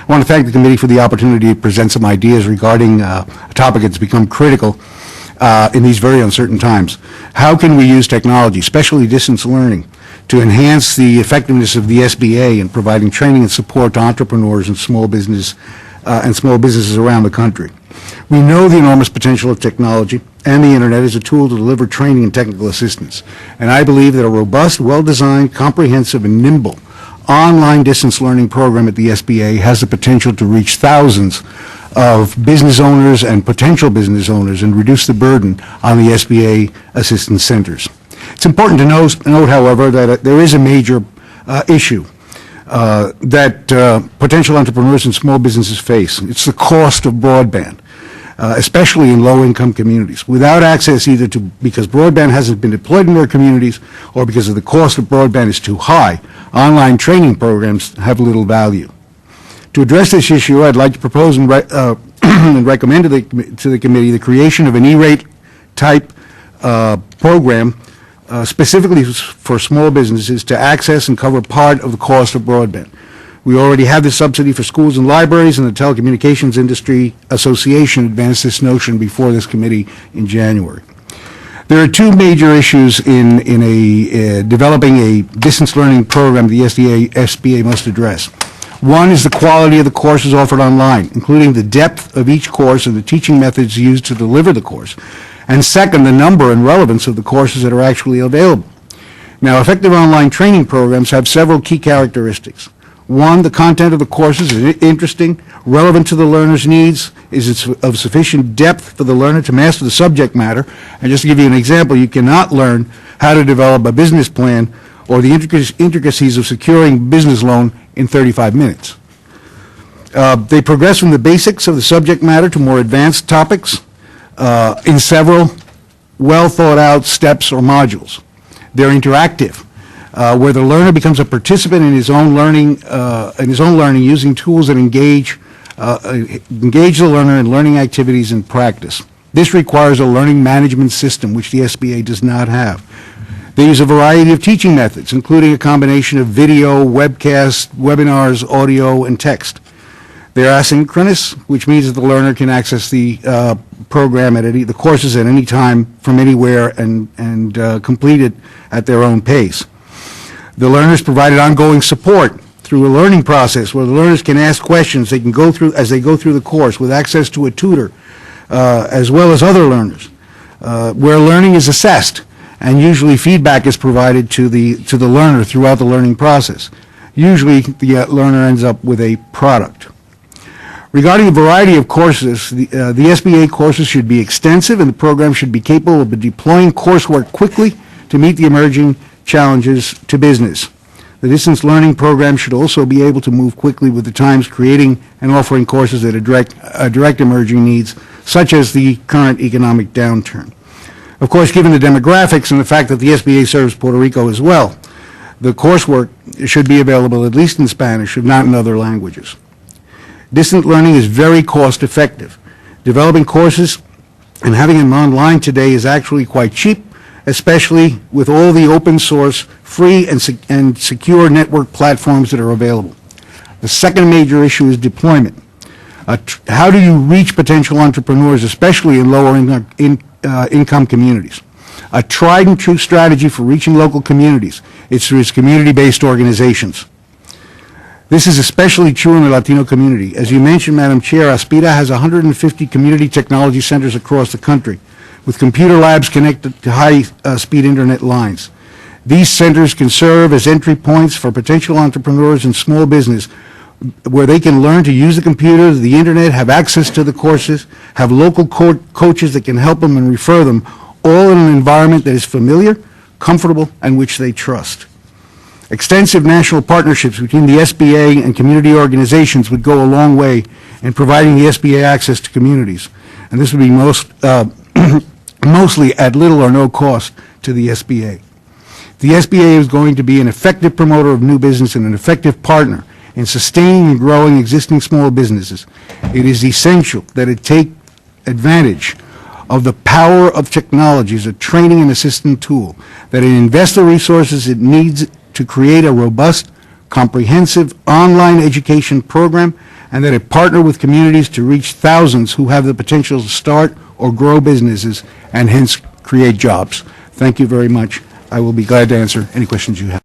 I want to thank the committee for the opportunity to present some ideas regarding a topic that's become critical in these very uncertain times. How can we use technology, especially distance learning, to enhance the effectiveness of the SBA in providing training and support to entrepreneurs and small businesses around the country? We know the enormous potential of technology and the Internet as a tool to deliver training and technical assistance. And I believe that a robust, well-designed, comprehensive, and nimble online distance learning program at the SBA has the potential to reach thousands of business owners and potential business owners and reduce the burden on the SBA assistance centers. It's important to note, however, that there is a major issue that potential entrepreneurs and small businesses face. It's the cost of broadband, especially in low-income communities. Without access because broadband hasn't been deployed in their communities or because of the cost of broadband is too high, online training programs have little value. To address this issue, I'd like to propose and recommend to the committee the creation of an E-rate type program specifically for small businesses to access and cover part of the cost of broadband. We already have this subsidy for schools and libraries, and the Telecommunications Industry Association advanced this notion before this committee in January. There are two major issues in developing a distance learning program the SBA must address. One is the quality of the courses offered online, including the depth of each course and the teaching methods used to deliver the course. And second, the number and relevance of the courses that are actually available. Now, effective online training programs have several key characteristics. One, the content of the courses is interesting, relevant to the learner's needs, is of sufficient depth for the learner to master the subject matter. And just to give you an example, you cannot learn how to develop a business plan or the intricacies of securing a business loan in 35 minutes. They progress from the basics of the subject matter to more advanced topics in several well-thought-out steps or modules. They're interactive, where the learner becomes a participant in his own learning, using tools that engage the learner in learning activities and practice. This requires a learning management system, which the SBA does not have. They use a variety of teaching methods, including a combination of video, webcasts, webinars, audio, and text. They're asynchronous, which means that the learner can access the program the courses at any time from anywhere and complete it at their own pace. The learners provided ongoing support through a learning process where the learners can ask questions they can go through as they go through the course with access to a tutor as well as other learners, where learning is assessed and usually feedback is provided to the learner throughout the learning process. Usually the learner ends up with a product. Regarding the variety of courses, the SBA courses should be extensive and the program should be capable of deploying coursework quickly to meet the emerging challenges to business. The distance learning program should also be able to move quickly with the times, creating and offering courses that address emerging needs, such as the current economic downturn. Of course, given the demographics and the fact that the SBA serves Puerto Rico as well, the coursework should be available at least in Spanish, if not in other languages. Distant learning is very cost effective. Developing courses and having them online today is actually quite cheap, especially with all the open source, free and secure network platforms that are available. The second major issue is deployment. How do you reach potential entrepreneurs, especially in lower income communities? A tried and true strategy for reaching local communities is through its community-based organizations. This is especially true in the Latino community. As you mentioned, Madam Chair, ASPIRA has 150 community technology centers across the country, with computer labs connected to high-speed internet lines. These centers can serve as entry points for potential entrepreneurs and small business where they can learn to use the computer, the internet, have access to the courses, have local coaches that can help them and refer them, all in an environment that is familiar, comfortable, and which they trust. Extensive national partnerships between the SBA and community organizations would go a long way in providing the SBA access to communities, and this would be mostly at little or no cost to the SBA. The SBA is going to be an effective promoter of new business and an effective partner in sustaining and growing existing small businesses. It is essential that it take advantage of the power of technology as a training and assistance tool, that it invest the resources it needs to create a robust, comprehensive online education program, and that it partner with communities to reach thousands who have the potential to start or grow businesses and hence create jobs. Thank you very much. I will be glad to answer any questions you have.